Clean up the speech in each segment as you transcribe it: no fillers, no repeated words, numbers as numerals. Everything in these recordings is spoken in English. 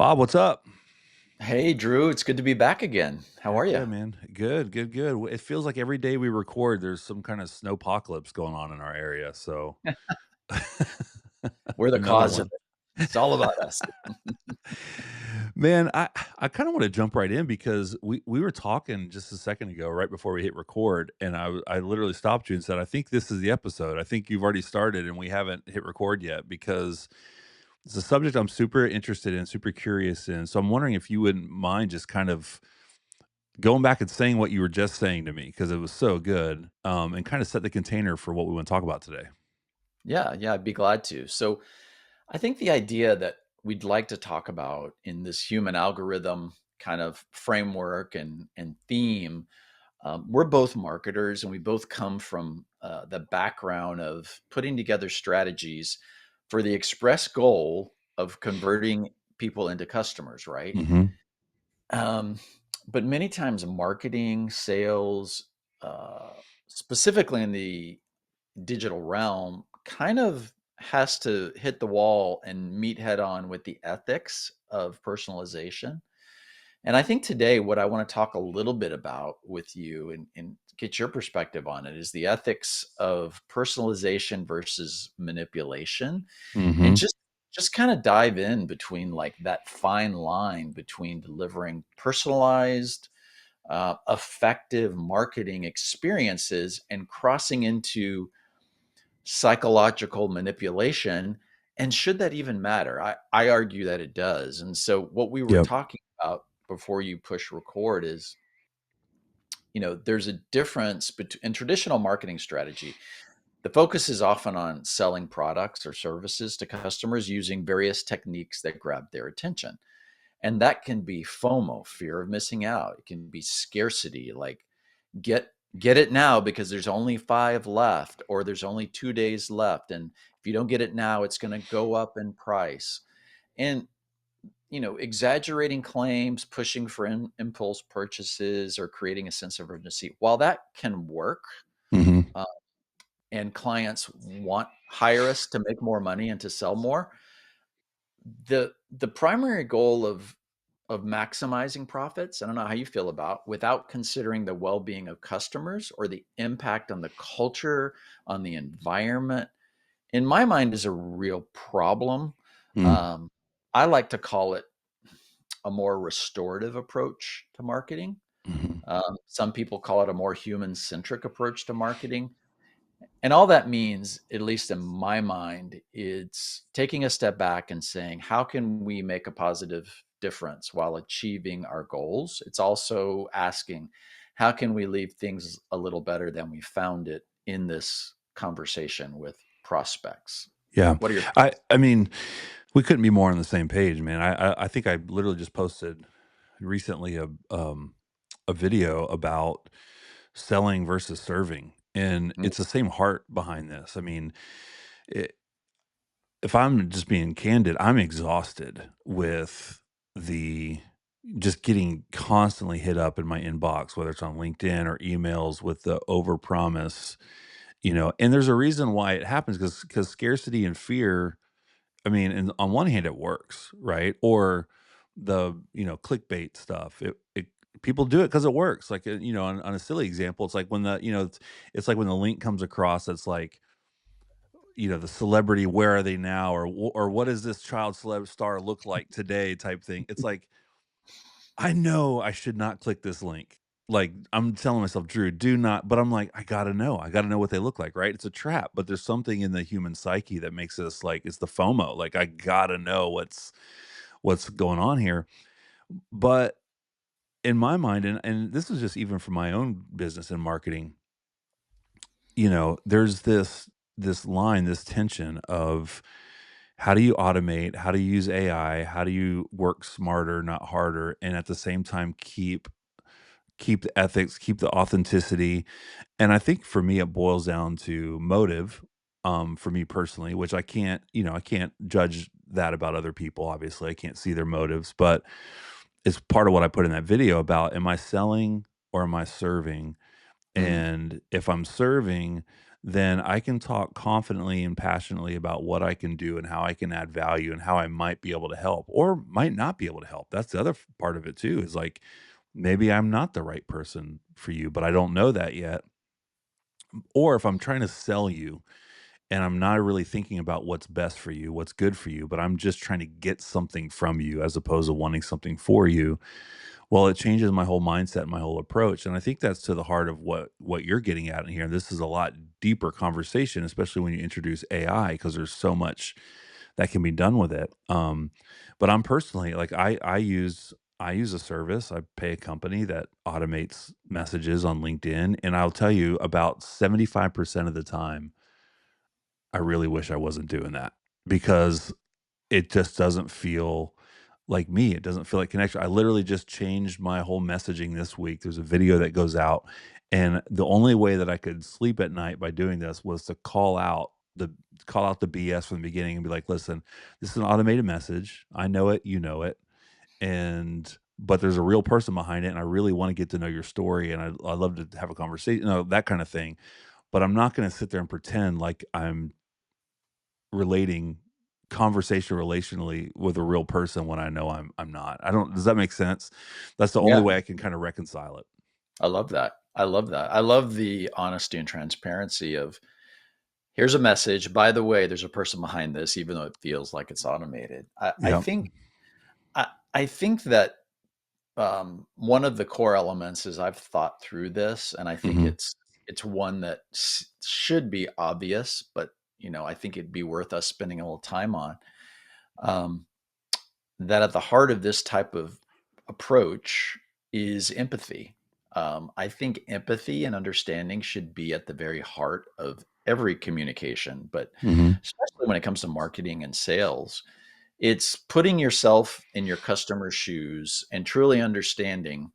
Bob, what's up? Hey, Drew, it's good to be back again. How are Heck you? yeah, man. Good, good, good. It feels like every day we record, there's some kind of snowpocalypse going on in our area. So We're the another cause of one. it. It's all about us. Man, I kind of want to jump right in because we were talking just a second ago, right before we hit record, and I literally stopped you and said, I think this is the episode. I think you've already started and we haven't hit record yet because it's a subject I'm super interested in, super curious in. So I'm wondering if you wouldn't mind just kind of going back and saying what you were just saying to me because it was so good, and kinda set the container for what we wanna talk about today. Yeah, I'd be glad to. So, I think the idea that we'd like to talk about in this human algorithm kind of framework and theme, we're both marketers and we both come from the background of putting together strategies for the express goal of converting people into customers, right? Mhm. Um, but many times, marketing, sales, specifically in the digital realm, kind of has to hit the wall and meet head on with the ethics of personalization. And I think today, what I want to talk a little bit about with you and get your perspective on it is the ethics of personalization versus manipulation, and Mhm. just kind of dive in between like that fine line between delivering personalized, effective marketing experiences and crossing into psychological manipulation. And should that even matter? I argue that it does. And so, what we were Yep. talking about before you push record is, there's a difference between in traditional marketing strategy. The focus is often on selling products or services to customers using various techniques that grab their attention. And that can be FOMO, fear of missing out. It can be scarcity, like get it now because there's only 5 left or there's only 2 days left, and if you don't get it now, it's gonna go up in price. And, exaggerating claims, pushing for impulse purchases, or creating a sense of urgency, while that can work, Mhm. uh, and clients want hire us to make more money and to sell more, the primary goal of maximizing profits, I don't know how you feel about, without considering the well-being of customers or the impact on the culture, on the environment, in my mind is a real problem. Mm. Um, I like to call it a more restorative approach to marketing. Mhm. Some people call it a more human-centric approach to marketing. And all that means, at least in my mind, it's taking a step back and saying, how can we make a positive difference while achieving our goals? It's also asking, how can we leave things a little better than we found it in this conversation with prospects? Yeah. What are your I mean, we couldn't be more on the same page, man. I think I literally just posted recently a video about selling versus serving, and Mm, it's the same heart behind this. I mean, it if I'm just being candid, I'm exhausted with the just getting constantly hit up in my inbox, whether it's on LinkedIn or emails with the overpromise, and there's a reason why it happens because scarcity and fear, I mean, and on one hand it works, right? Or the, clickbait stuff. It people do it because it works. Like, on a silly example, it's like when it's like when the link comes across, it's like, the celebrity, where are they now, or or what does this child celeb star look like today, type thing. It's like, I know I should not click this link. Like, I'm telling myself, Drew, do not. But I'm like, I gotta know what they look like, right? It's a trap, but there's something in the human psyche that makes us like, it's the FOMO. Like, I gotta know what's going on here. But in my mind, and this is just even for my own business and marketing, there's this line, this tension of, how do you automate? How do you use AI? How do you work smarter, not harder? And at the same time, keep the ethics, keep the authenticity. And I think for me, it boils down to motive. For me personally, which I can't judge that about other people. Obviously, I can't see their motives, but it's part of what I put in that video about, am I selling or am I serving? mm, And if I'm serving, then I can talk confidently and passionately about what I can do and how I can add value and how I might be able to help or might not be able to help. That's the other part of it too, is like maybe I'm not the right person for you, but I don't know that yet. Or if I'm trying to sell you and I'm not really thinking about what's best for you, what's good for you, but I'm just trying to get something from you as opposed to wanting something for you, well, it changes my whole mindset and my whole approach, and I think that's to the heart of what you're getting at in here. This is a lot deeper conversation, especially when you introduce AI, because there's so much that can be done with it. But I'm personally like I use a service. I pay a company that automates messages on LinkedIn, and I'll tell you about 75% of the time, I really wish I wasn't doing that because it just doesn't feel like me. It doesn't feel like connection. I literally just changed my whole messaging this week. There's a video that goes out, and the only way that I could sleep at night by doing this was to call out the BS from the beginning and be like, "Listen, this is an automated message. I know it, you know it, and but there's a real person behind it, and I really want to get to know your story, and I love to have a conversation, that kind of thing. But I'm not going to sit there and pretend like I'm relating conversation relationally with a real person when I know I'm not. I don't Does that make sense? That's the only Yeah, way I can kinda reconcile it. I love that. I love that. I love the honesty and transparency of here's a message. By the way, there's a person behind this, even though it feels like it's automated. Yeah. I think that one of the core elements is I've thought through this, and I think Mhm. it's one that should be obvious, but I think it'd be worth us spending a little time on. Um, that at the heart of this type of approach is empathy. I think empathy and understanding should be at the very heart of every communication, but Mhm. especially when it comes to marketing and sales, it's putting yourself in your customer's shoes and truly understanding,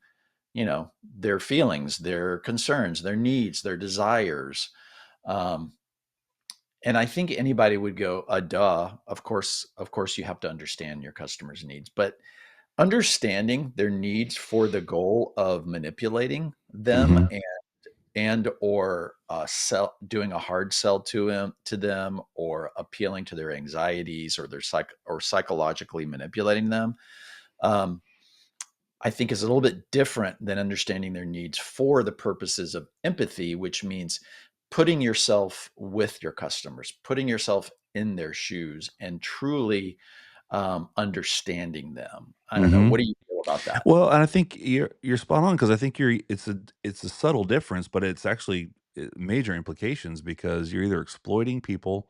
their feelings, their concerns, their needs, their desires. Um, and I think anybody would go, duh, of course you have to understand your customer's needs, but understanding their needs for the goal of manipulating them Mhm. and or sell doing a hard sell to them or appealing to their anxieties or their psychologically manipulating them, um, I think is a little bit different than understanding their needs for the purposes of empathy, which means putting yourself with your customers, putting yourself in their shoes, and truly understanding them. I don't know. What Mhm. do you feel about that? Well, and I think you're spot on because I think it's a subtle difference, but it's actually, major implications because you're either exploiting people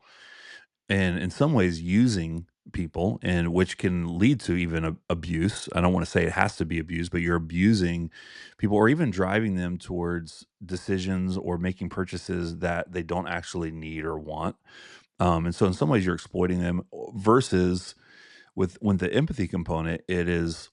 and in some ways using people, and which can lead to even abuse. I don't want to say it has to be abused, but you're abusing people or even driving them towards decisions or making purchases that they don't actually need or want. And so in some ways you're exploiting them versus with the empathy component, it is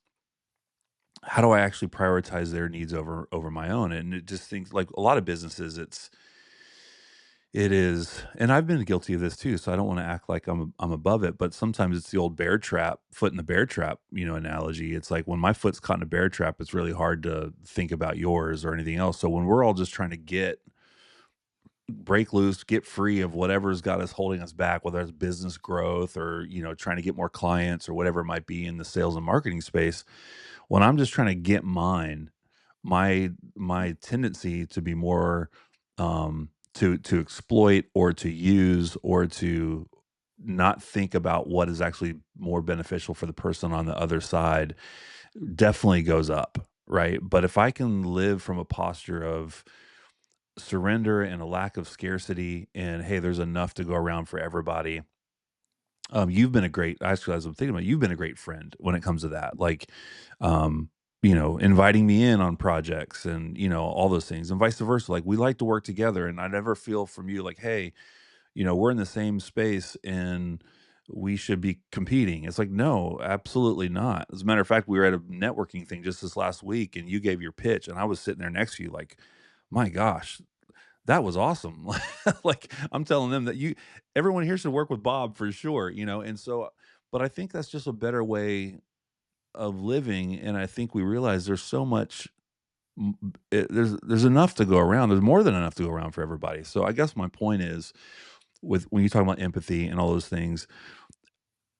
how do I actually prioritize their needs over my own? And it just thinks like a lot of businesses, it is, and I've been guilty of this too, so I don't wanna act like I'm above it, but sometimes it's the old bear trap, foot in the bear trap, analogy. It's like when my foot's caught in a bear trap, it's really hard to think about yours or anything else. So when we're all just trying to break loose, get free of whatever's got us holding us back, whether it's business growth or, trying to get more clients or whatever it might be in the sales and marketing space, when I'm just trying to get mine, my tendency to be more to exploit or to use or to not think about what is actually more beneficial for the person on the other side definitely goes up, right? But if I can live from a posture of surrender and a lack of scarcity and hey, there's enough to go around for everybody. You've been a great actually, as I'm thinking about it, you've been a great friend when it comes to that. Like, um, inviting me in on projects and, all those things and vice versa. Like we like to work together and I never feel from you like, hey, we're in the same space and we should be competing. It's like, no, absolutely not. As a matter of fact, we were at a networking thing just this last week and you gave your pitch and I was sitting there next to you like, my gosh, that was awesome. Like, I'm telling them that you everyone here should work with Bob for sure, and so but I think that's just a better way of living, and I think we realize there's so much there's enough to go around. There's more than enough to go around for everybody. So I guess my point is, with when you talk about empathy and all those things,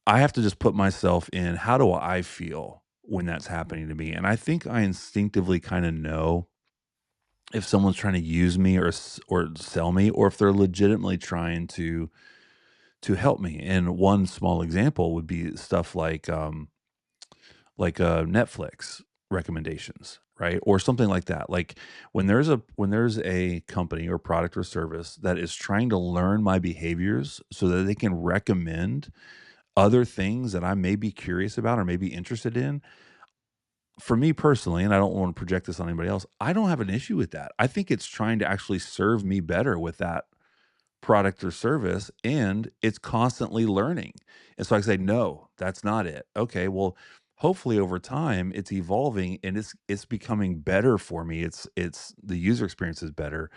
I have to just put myself in how do I feel when that's happening to me? And I think I instinctively kind of know if someone's trying to use me or sell me, or if they're legitimately trying to help me. And one small example would be stuff like Netflix recommendations, right? Or something like that. Like when there's a company or product or service that is trying to learn my behaviors so that they can recommend other things that I may be curious about or may be interested in, for me personally, and I don't want to project this on anybody else, I don't have an issue with that. I think it's trying to actually serve me better with that product or service, and it's constantly learning. And so I say, no, that's not it. Okay, well, hopefully over time it's evolving and it's becoming better for me. It's the user experience is better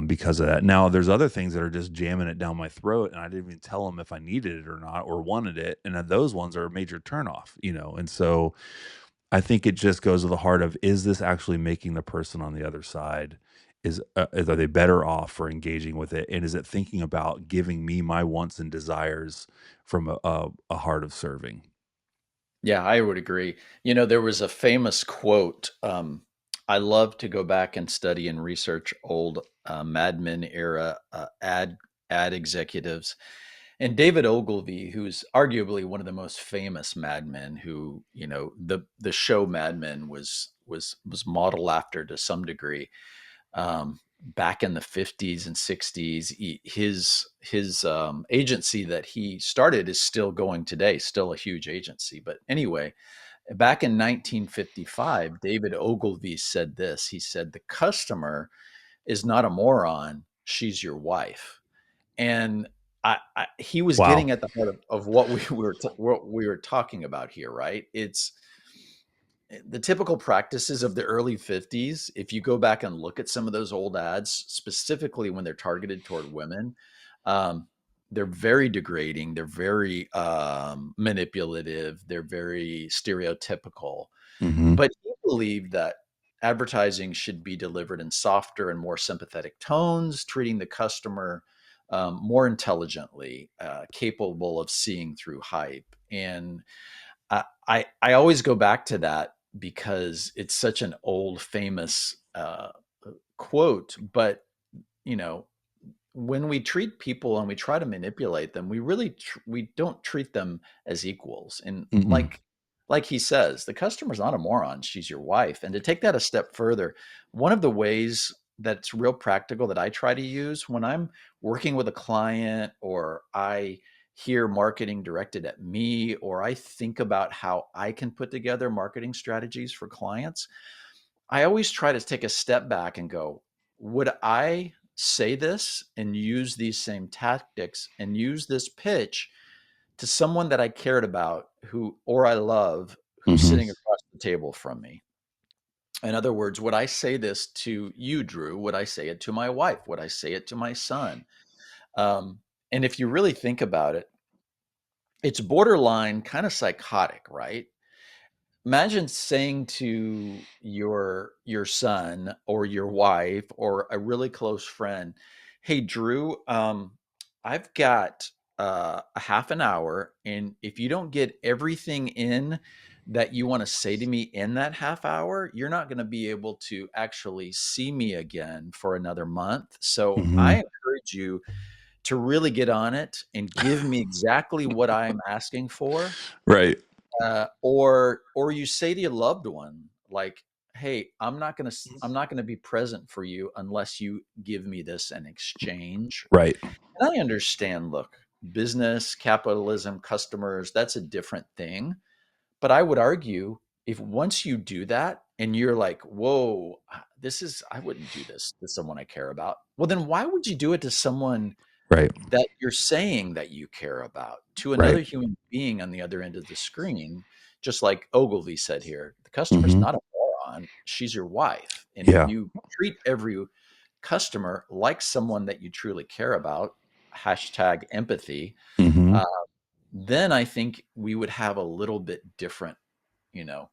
because of that. Now there's other things that are just jamming it down my throat, and I didn't even tell them if I needed it or not or wanted it, and then those ones are a major turnoff. And so I think it just goes to the heart of, is this actually making the person on the other side, are they better off for engaging with it, and is it thinking about giving me my wants and desires from a heart of serving? Yeah, I would agree. There was a famous quote. I love to go back and study and research old Mad Men era ad executives. And David Ogilvy, who's arguably one of the most famous Mad Men, who the show Mad Men was modeled after to some degree. Back in the 50s and 60s, his agency that he started is still going today, still a huge agency. But anyway, back in 1955, David Ogilvy said this. He said, "The customer is not a moron; she's your wife." And he was Wow. getting at the heart of what what we were talking about here, right? It's the typical practices of the early 50s. If you go back and look at some of those old ads, specifically when they're targeted toward women, um, they're very degrading. They're very manipulative. They're very stereotypical. Hmm. But he believed that advertising should be delivered in softer and more sympathetic tones, treating the customer more intelligently, capable of seeing through hype. And I always go back to that because it's such an old famous quote. But you know, when we treat people and we try to manipulate them, we don't treat them as equals. And Mm-mm. like he says, the customer's not a moron; she's your wife. And to take that a step further, one of the ways that's real practical that I try to use when I'm working with a client, or I hear marketing directed at me, or I think about how I can put together marketing strategies for clients, I always try to take a step back and go, would I say this and use these same tactics and use this pitch to someone that I cared about, who or I love, who's Hmm. sitting across the table from me? In other words, would I say this to you, Drew? Would I say it to my wife? Would I say it to my son? Um, and if you really think about it, it's borderline kind of psychotic, right? Imagine saying to your son or your wife or a really close friend, "Hey, Drew, I've got a half an hour, and if you don't get everything in that you want to say to me in that half hour, you're not going to be able to actually see me again for another month. So I Hmm. encourage you to really get on it and give me exactly what I'm asking for." Or you say to your loved one, like, "Hey, I'm not gonna be present for you unless you give me this in exchange." Right. And I understand, look, business, capitalism, customers, that's a different thing. But I would argue, if once you do that and you're like, "Whoa, I wouldn't do this to someone I care about." Well, then why would you do it to someone Right. that you're saying that you care about, to Right. another human being on the other end of the screen? Just like Ogilvy said here, the customer's Hmm. not a moron, she's your wife. And if Yeah. you treat every customer like someone that you truly care about, hashtag empathy, Hmm. uh, then I think we would have a little bit different, you know,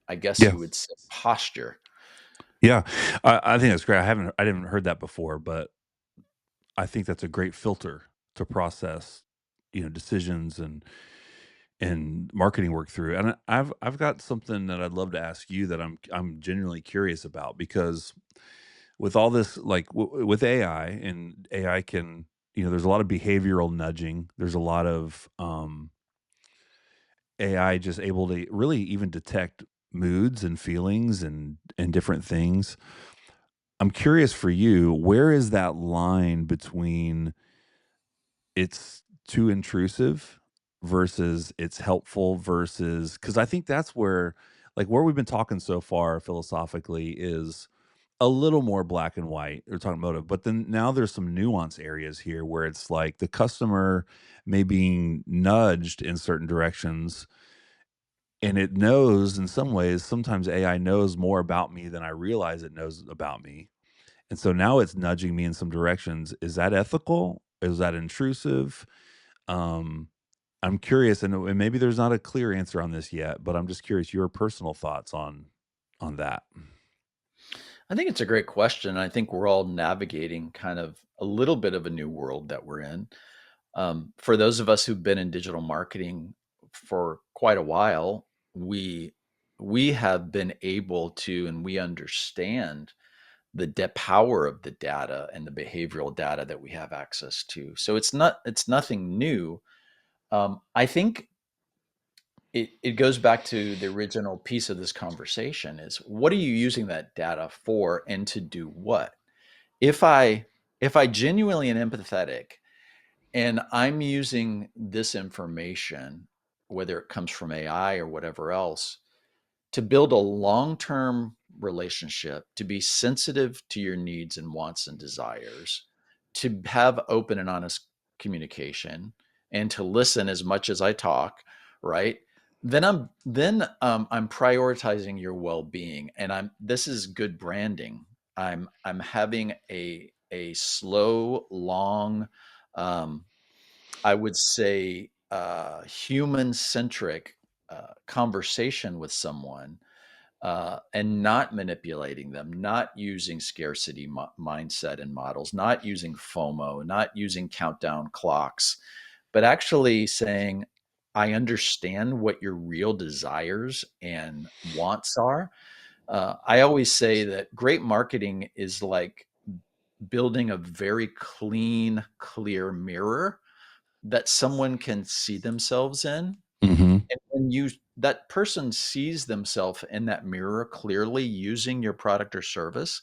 I guess Yeah. you would say, posture. Yeah, I think that's great. I didn't heard that before, but I think that's a great filter to process, decisions and marketing work through. And I've got something that I'd love to ask you that I'm genuinely curious about because with all this, like with AI, and AI can, there's a lot of behavioral nudging. There's a lot of AI just able to really even detect moods and feelings and different things. I'm curious for you, where is that line between it's too intrusive versus it's helpful versus, because I think that's where, like, where we've been talking so far philosophically is a little more black and white. We're talking motive, but then now there's some nuance areas here where it's like the customer may being nudged in certain directions, and it knows in some ways, sometimes AI knows more about me than I realize it knows about me. And so now it's nudging me in some directions. Is that ethical? Is that intrusive? Um, I'm curious, and maybe there's not a clear answer on this yet, but I'm just curious your personal thoughts on that. I think it's a great question. I think we're all navigating kind of a little bit of a new world that we're in. For those of us who've been in digital marketing for quite a while, we we have been able to, and we understand the power of the data and the behavioral data that we have access to. So it's nothing new. I think it goes back to the original piece of this conversation: is what are you using that data for and to do what? If I if I genuinely am empathetic and I'm using this information, whether it comes from AI or whatever else, to build a long-term relationship, to be sensitive to your needs and wants and desires, to have open and honest communication, and to listen as much as I talk, right? Then I'm prioritizing your well-being, and I'm this is good branding. I'm having a slow, long, um, I would say, human centric conversation with someone, and not manipulating them, not using scarcity mindset and models, not using FOMO, not using countdown clocks, but actually saying, I understand what your real desires and wants are. I always say that great marketing is like building a very clean, clear mirror that someone can see themselves in. Mhm. And when you that person sees themselves in that mirror clearly using your product or service,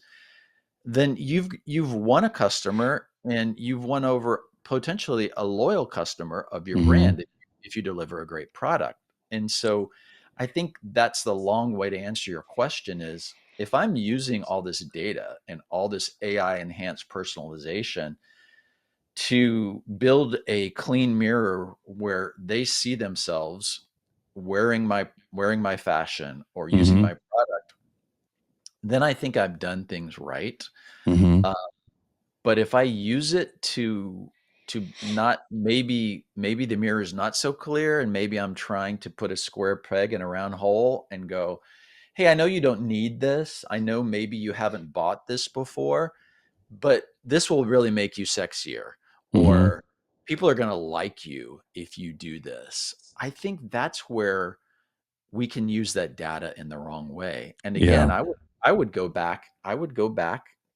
then you've won a customer and you've won over potentially a loyal customer of your Mhm. brand if you deliver a great product. And so I think that's the long way to answer your question: is if I'm using all this data and all this AI enhanced personalization to build a clean mirror where they see themselves wearing my fashion or using my Mhm. product, then I think I've done things right. Mhm. Uh, but if I use it to not, maybe the mirror is not so clear, and maybe I'm trying to put a square peg in a round hole and go, hey, I know you don't need this. I know maybe you haven't bought this before, but this will really make you sexier, Mhm. or people are going to like you if you do this. I think that's where we can use that data in the wrong way. And again, Yeah. I would go back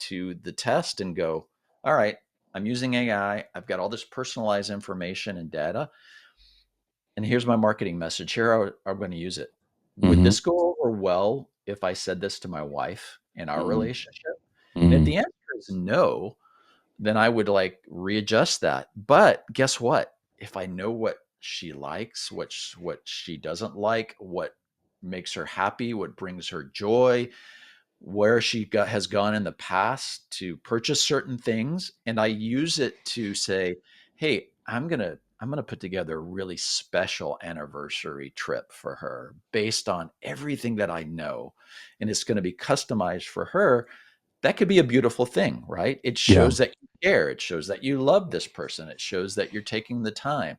to the test and go, all right, I'm using AI. I've got all this personalized information and data, and here's my marketing message. Here I'm going to use it. Would Mhm. this go over well if I said this to my wife in our Mhm. relationship? And if Mhm. the answer is no, then I would like readjust that. But guess what? If I know what she likes, what she doesn't like, what makes her happy, what brings her joy, where has gone in the past to purchase certain things, and I use it to say, "Hey, I'm gonna put together a really special anniversary trip for her based on everything that I know, and it's going to be customized for her." That could be a beautiful thing, right? It Yeah. shows that you care. It shows that you love this person. It shows that you're taking the time.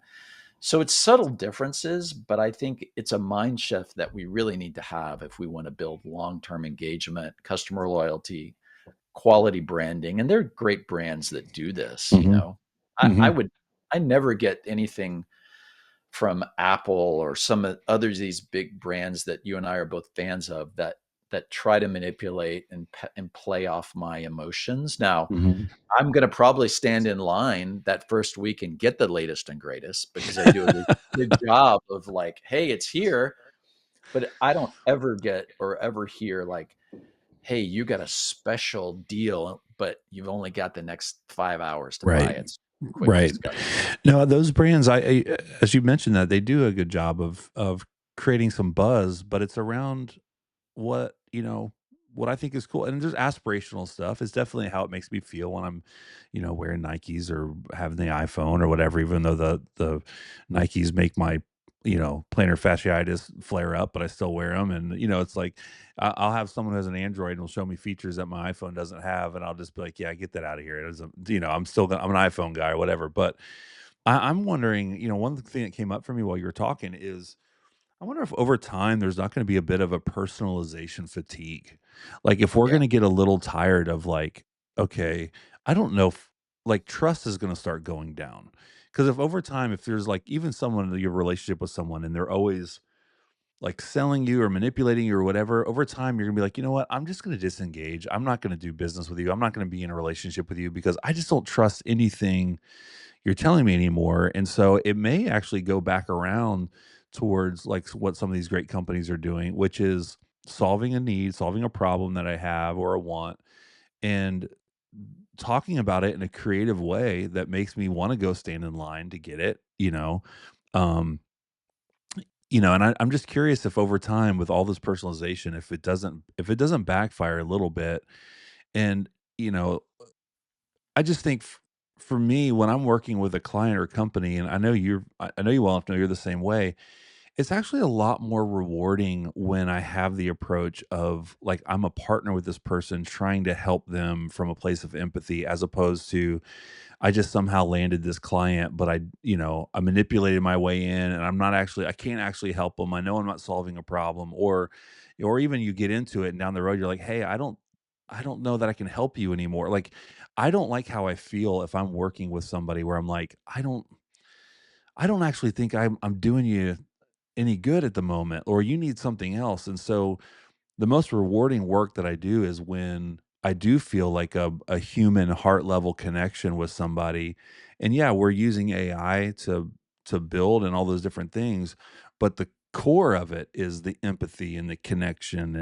So it's subtle differences, but I think it's a mind shift that we really need to have if we want to build long-term engagement, customer loyalty, quality branding. And they're great brands that do this, you Mhm. know. I Mhm. would I never get anything from Apple or some others of these big brands that you and I are both fans of that try to manipulate and play off my emotions. Now, Mhm. I'm going to probably stand in line that first week and get the latest and greatest because I do a good job of like, hey, it's here. But I don't ever get or ever hear like, hey, you got a special deal, but you've only got the next 5 hours to buy Right. it. So quick Right. discussion. No, those brands, as you mentioned that, they do a good job of creating some buzz, but it's around what, what I think is cool, and there's aspirational stuff. It's definitely how it makes me feel when I'm, wearing Nikes or having the iPhone or whatever, even though the Nikes make my, plantar fasciitis flare up, but I still wear them. And, it's like, I'll have someone who has an Android and will show me features that my iPhone doesn't have, and I'll just be like, "Yeah, get that out of here." It doesn't, I'm an iPhone guy or whatever. But I'm wondering, one thing that came up for me while you were talking is I wonder if over time there's not going to be a bit of a personalization fatigue. Like if we're Yeah. going to get a little tired of like, okay, I don't know if like trust is going to start going down. Because if over time, if there's like even someone in your relationship with someone and they're always like selling you or manipulating you or whatever, over time you're gonna be like, you know what? I'm just gonna disengage. I'm not gonna do business with you. I'm not gonna be in a relationship with you because I just don't trust anything you're telling me anymore. And so it may actually go back around towards like what some of these great companies are doing, which is solving a need, solving a problem that I have or a want, and talking about it in a creative way that makes me want to go stand in line to get it. Um, and I'm just curious if over time with all this personalization, if it doesn't backfire a little bit, and you know, I just think for me, when I'm working with a client or company, and I know you well enough to know you're the same way. It's actually a lot more rewarding when I have the approach of like I'm a partner with this person trying to help them from a place of empathy, as opposed to I just somehow landed this client, but I manipulated my way in, and I can't actually help them. I know I'm not solving a problem, or even you get into it and down the road, you're like, hey, I don't know that I can help you anymore. Like, I don't like how I feel if I'm working with somebody where I'm like, I don't actually think I'm doing you any good at the moment, or you need something else. And so the most rewarding work that I do is when I do feel like a human heart level connection with somebody. And yeah, we're using AI to build and all those different things, but the core of it is the empathy and the connection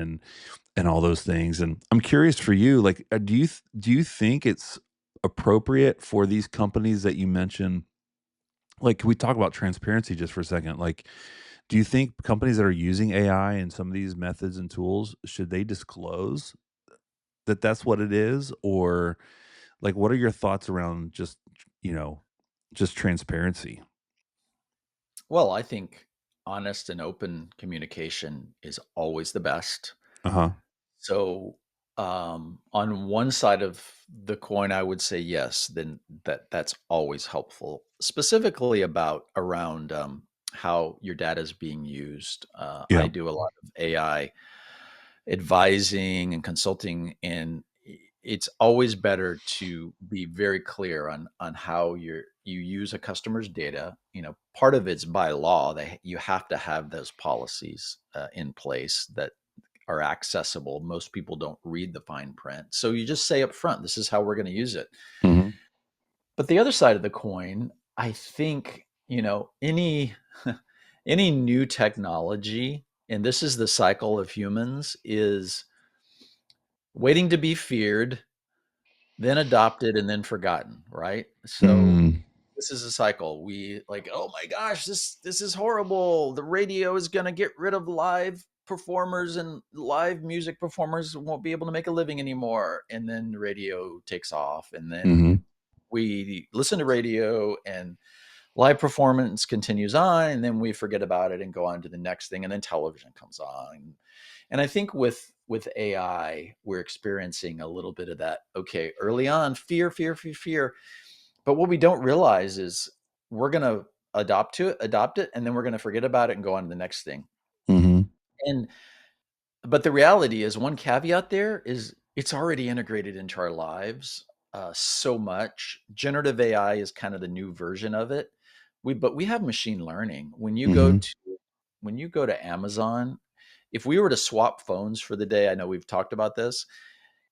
and all those things. And I'm curious for you, like, do you think it's appropriate for these companies that you mentioned? Like, can we talk about transparency just for a second? Like, do you think companies that are using AI and some of these methods and tools, should they disclose that that's what it is? Or like, what are your thoughts around you know, just transparency? Well, I think honest and open communication is always the best. Uh-huh. So, on one side of the coin, I would say yes, then that's always helpful, specifically about around how your data is being used. I Yeah. do a lot of AI advising and consulting, and it's always better to be very clear on how you use a customer's data. You know, part of it's by law that you have to have those policies in place that are accessible. Most people don't read the fine print. So you just say up front, this is how we're going to use it. Mhm. But the other side of the coin, I think, any any new technology, and this is the cycle of humans, is waiting to be feared, then adopted, and then forgotten, right? So Mm. this is a cycle. We like, oh my gosh, this is horrible. The radio is going to get rid of live performers, and live music performers won't be able to make a living anymore. And then radio takes off, and then Mhm. we listen to radio, and live performance continues on, and then we forget about it and go on to the next thing, and then television comes on. And I think with AI, we're experiencing a little bit of that. Okay, early on, fear, fear, fear, fear. But what we don't realize is we're going to adopt it, and then we're going to forget about it and go on to the next thing. Mhm. And but the reality is, one caveat there is it's already integrated into our lives so much. Generative AI is kind of the new version of it. But we have machine learning. Mhm. When you go to Amazon, if we were to swap phones for the day, I know we've talked about this,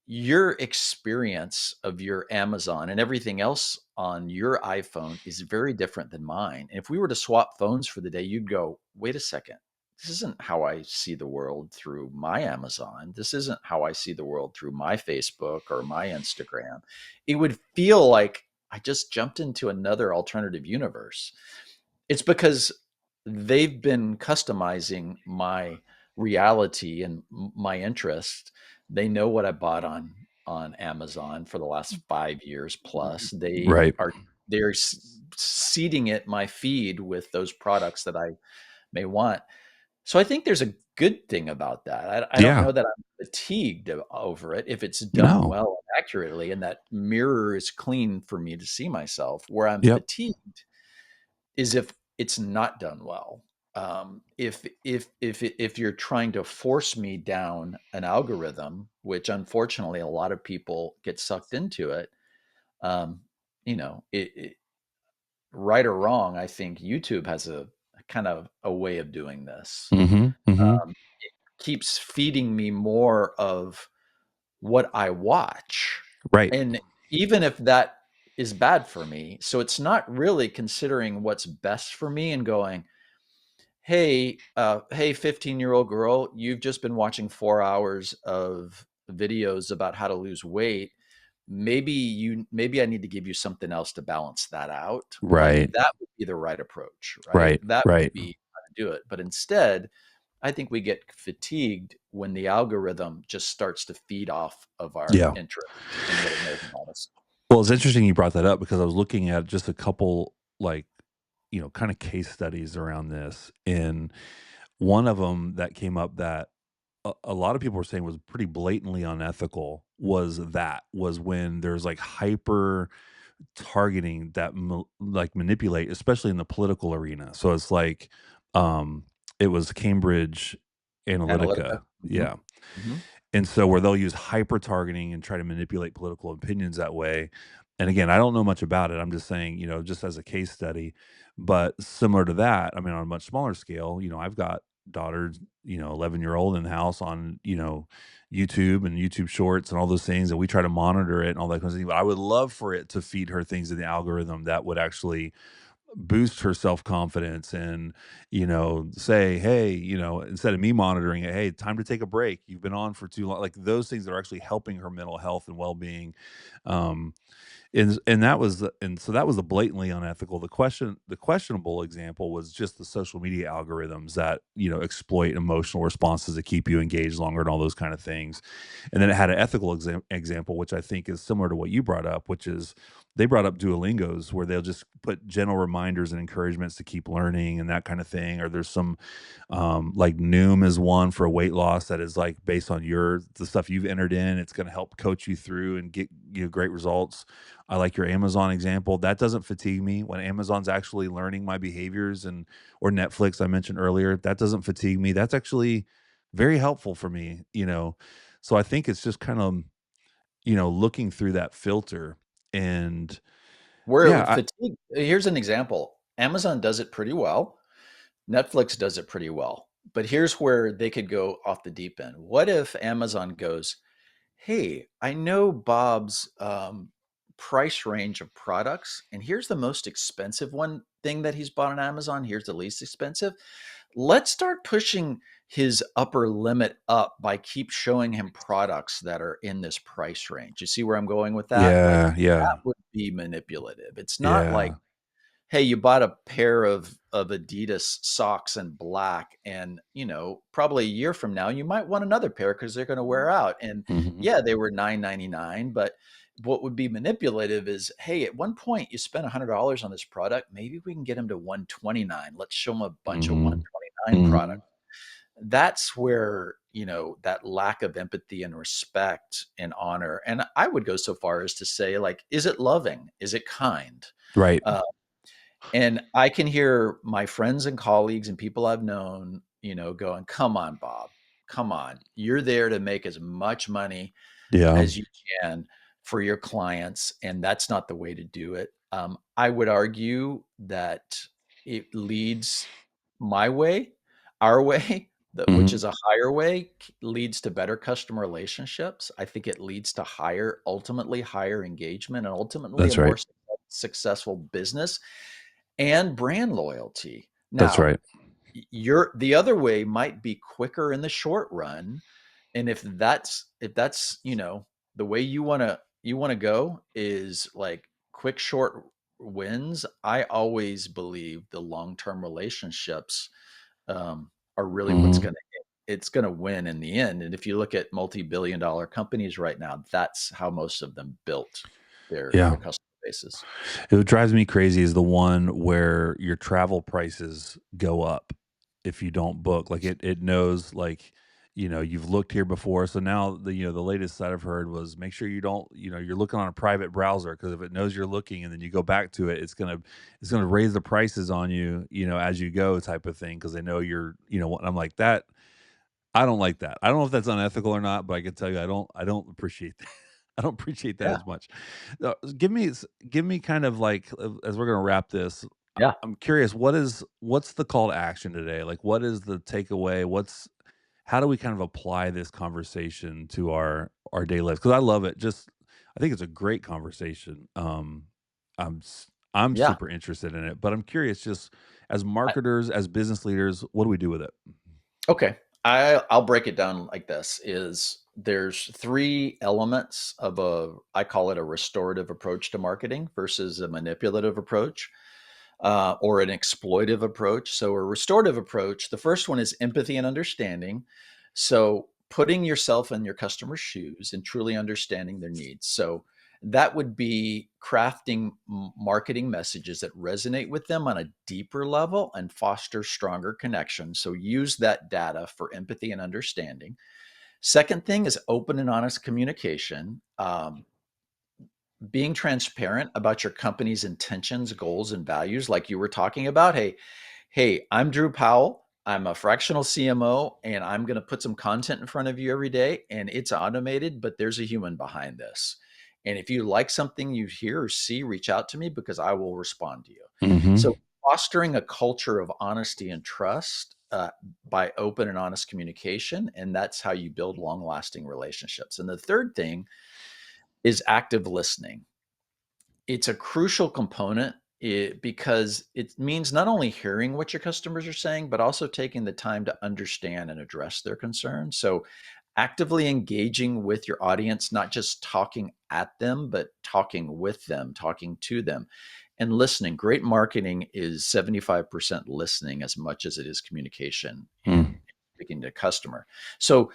your experience of your Amazon and everything else on your iPhone is very different than mine. And if we were to swap phones for the day, you'd go, wait a second. This isn't how I see the world through my Amazon. This isn't how I see the world through my Facebook or my Instagram. It would feel like I just jumped into another alternative universe. It's because they've been customizing my reality and my interest. They know what I bought on Amazon for the last 5 years plus. Right. They're seeding it my feed with those products that I may want. So I think there's a good thing about that. I don't Yeah. know that I'm fatigued over it if it's done No. well and accurately, and that mirror is clean for me to see myself. Where I'm Yep. fatigued is if it's not done well. If you're trying to force me down an algorithm, which unfortunately a lot of people get sucked into it, um, right or wrong, I think YouTube has a kind of a way of doing this. Mhm. Mhm. It keeps feeding me more of what I watch, Right. and even if that is bad for me, so it's not really considering what's best for me and going, hey, 15-year-old girl, you've just been watching 4 hours of videos about how to lose weight. Maybe I need to give you something else to balance that out. Like, Right. that would be the right approach, right? Right. That would Right. be how to do it. But instead, I think we get fatigued when the algorithm just starts to feed off of our Yeah. interest in what it knows about us. Well, it's interesting you brought that up because I was looking at just a couple, like, kind of case studies around this, and one of them that came up that a lot of people were saying was pretty blatantly unethical was when there's, like, hyper targeting that like, manipulate, especially in the political arena. So it's like, um, it was Cambridge Analytica. Analytica. Mhm. Yeah. Mhm. And so where they'll use hyper targeting and try to manipulate political opinions that way. And again, I don't know much about it. I'm just saying, just as a case study. But similar to that, I mean, on a much smaller scale, I've got daughters, 11-year-old in the house on, YouTube and YouTube shorts and all those things. And we try to monitor it and all that kind of thing. But I would love for it to feed her things in the algorithm that would actually boost her self-confidence and say, hey, instead of me monitoring it, hey, time to take a break, you've been on for too long, like those things that are actually helping her mental health and well-being. um and so that was a blatantly unethical. The questionable example was just the social media algorithms that exploit emotional responses to keep you engaged longer and all those kind of things. And then it had an ethical example, which I think is similar to what you brought up, which is they brought up Duolingos, where they'll just put gentle reminders and encouragements to keep learning and that kind of thing. Or there's some, like Noom is one for weight loss that is like based on the stuff you've entered in. It's going to help coach you through and get you great results. I like your Amazon example. That doesn't fatigue me when Amazon's actually learning my behaviors, or Netflix I mentioned earlier. That doesn't fatigue me. That's actually very helpful for me. So I think it's just kind of, looking through that filter. And Where it yeah, would fatigue, here's an example. Amazon does it pretty well. Netflix does it pretty well. But here's where they could go off the deep end. What if Amazon goes, hey, I know Bob's price range of products, and here's the most expensive one thing that he's bought on Amazon. Here's the least expensive. Let's start pushing his upper limit up by keep showing him products that are in this price range. You see where I'm going with that? Like, yeah, that yeah, would be manipulative. It's not like, yeah. hey, you bought a pair of Adidas socks in black, and probably a year from now you might want another pair because they're going to wear out. And Hmm. yeah, they were $9.99, but what would be manipulative is, hey, at one point you spent $100 on this product, maybe we can get them to 129. Let's show them a bunch of Hmm. 129 Hmm. products. That's where that lack of empathy and respect and honor. And I would go so far as to say, like, is it loving? Is it kind? Right. Uh, And I can hear my friends and colleagues and people I've known, going, "Come on, Bob. Come on. You're there to make as much money Yeah. as you can for your clients, and that's not the way to do it." I would argue that it leads my way, our way, which Mhm. is a higher way, leads to better customer relationships. I think it leads to ultimately higher engagement, and ultimately a That's more right. successful business and brand loyalty. That's Now, right. the other way might be quicker in the short run, and if that's the way you want to go is like quick short wins. I always believe the long-term relationships are really what's Mhm. going to it's going to win in the end. And if you look at multi-billion dollar companies right now, that's how most of them built their Yeah. customer bases. It drives me crazy is the one where your travel prices go up if you don't book. Like it knows like, you've looked here before. So now the latest that I've heard was make sure you don't, you're looking on a private browser because if it knows you're looking and then you go back to it, it's gonna raise the prices on you, as you go type of thing because they know you're, and I'm like that. I don't like that. I don't know if that's unethical or not, but I can tell you I don't appreciate that. I don't appreciate that Yeah. as much. Give me kind of like as we're gonna wrap this. Yeah. I'm curious, what's the call to action today? Like, what is the takeaway? How do we kind of apply this conversation to our daily lives? Because I love it. I think it's a great conversation. I'm Yeah. super interested in it, but I'm curious, just as I, marketers, as business leaders, what do we do with it? Okay. I'll break it down like this is there's three elements of I call it a restorative approach to marketing versus a manipulative approach, or an exploitive approach. So a restorative approach, the first one is empathy and understanding. So putting yourself in your customer's shoes and truly understanding their needs. So that would be crafting marketing messages that resonate with them on a deeper level and foster stronger connections. So use that data for empathy and understanding. Second thing is open and honest communication. Being transparent about your company's intentions, goals, and values, like you were talking about. Hey, I'm Drew Powell. I'm a fractional CMO, and I'm going to put some content in front of you every day, and it's automated, but there's a human behind this. And if you like something you hear or see, reach out to me because I will respond to you. Mhm. So, fostering a culture of honesty and trust by open and honest communication, and that's how you build long lasting relationships. And the third thing is active listening. It's a crucial component because it means not only hearing what your customers are saying, but also taking the time to understand and address their concerns. So, actively engaging with your audience, not just talking at them, but talking with them, talking to them, and listening. Great marketing is 75% listening as much as it is communication Mm. in speaking to customer. So,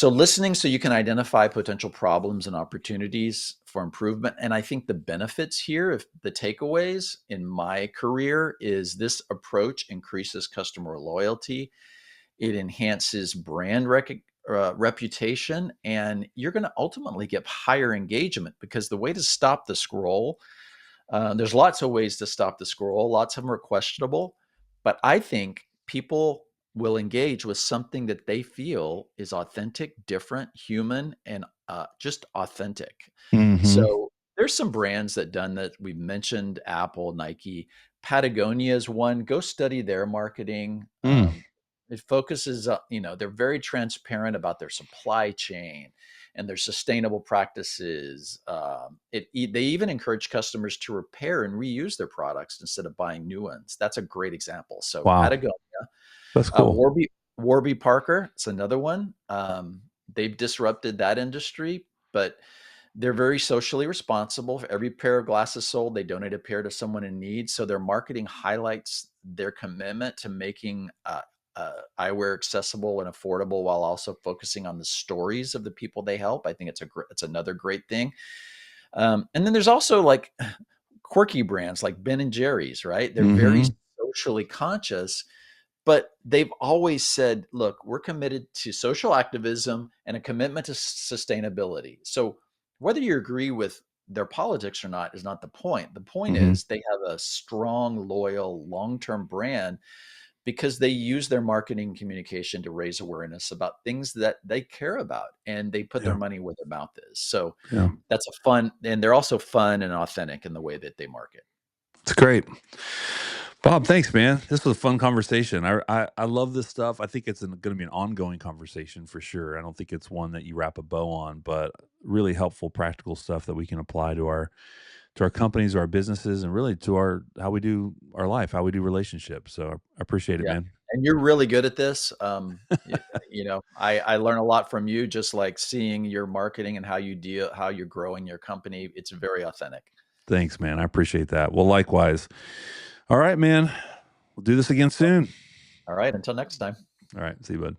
listening so you can identify potential problems and opportunities for improvement. And I think the benefits here, if the takeaways in my career, is this approach increases customer loyalty, it enhances brand reputation, and you're going to ultimately get higher engagement because the way to stop the scroll, there's lots of ways to stop the scroll. Lots of them are questionable, but I think people will engage with something that they feel is authentic, different, human, and just authentic. Mhm. So there's some brands that done that. We've mentioned Apple, Nike, Patagonia is one. Go study their marketing. Mm. It focuses, they're very transparent about their supply chain and their sustainable practices. They even encourage customers to repair and reuse their products instead of buying new ones. That's a great example. So Wow. Patagonia, That's cool. Warby Parker, it's another one. They've disrupted that industry, but they're very socially responsible. For every pair of glasses sold, they donate a pair to someone in need. So their marketing highlights their commitment to making eyewear accessible and affordable, while also focusing on the stories of the people they help. I think it's another great thing. And then there's also like quirky brands like Ben and Jerry's, right? They're very Mhm. socially conscious, but they've always said, look, we're committed to social activism and a commitment to sustainability. So whether you agree with their politics or not is not the point. The point Hmm. is they have a strong, loyal, long-term brand because they use their marketing communication to raise awareness about things that they care about, and they put their Yeah. money where their mouth is. So Yeah. that's a fun, and they're also fun and authentic in the way that they market. It's great. Bob, thanks, man. This was a fun conversation. I love this stuff. I think it's going to be an ongoing conversation for sure. I don't think it's one that you wrap a bow on, but really helpful, practical stuff that we can apply to our companies, our businesses, and really to our how we do our life, how we do relationships. So I appreciate it, Yeah, man. and you're really good at this. I learn a lot from you, just like seeing your marketing and how you're growing your company. It's very authentic. Thanks, man. I appreciate that. Well, likewise. All right, man. We'll do this again soon. All right, until next time. All right. See you, bud.